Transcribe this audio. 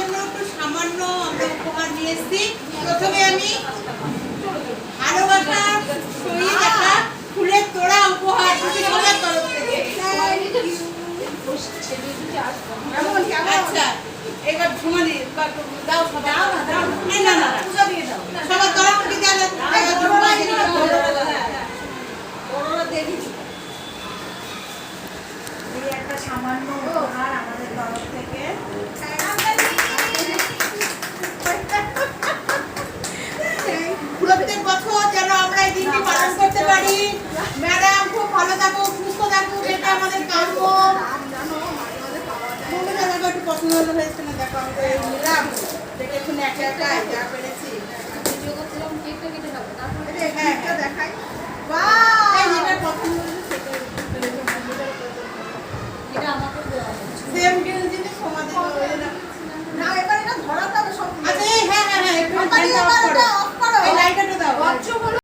জন্য একটু সামান্য আমরা উপহার নিয়ে এসেছি। প্রথমে আমি ভালোবাসার সহিত একটা ফুলের তোড়া উপহার সবার তরফ থেকে। আচ্ছা এবার ঝুমালি দাও সবাই না না সবার তরফ থেকে একটা সামান্য উপহার আমাদের তরফ থেকে। প্রত্যেক বছর যেন আমরা এই দিনটি পালন করতে পারি। ম্যাডাম খুব ভালো থাকুক, সুস্থ থাকুক, এটা আমাদের কাম্য। একটু পছন্দ হয়েছে না, দেখো আমি নিলাম দেখে শুনে একা একা যা পেরেছি। দেখাই যেটা পছন্দ হয়েছে সেটা আমাকে সেম জিনিস সমাজে না, এবার এটা ধরাতে হবে সব। আচ্ছা হ্যাঁ হ্যাঁ হ্যাঁ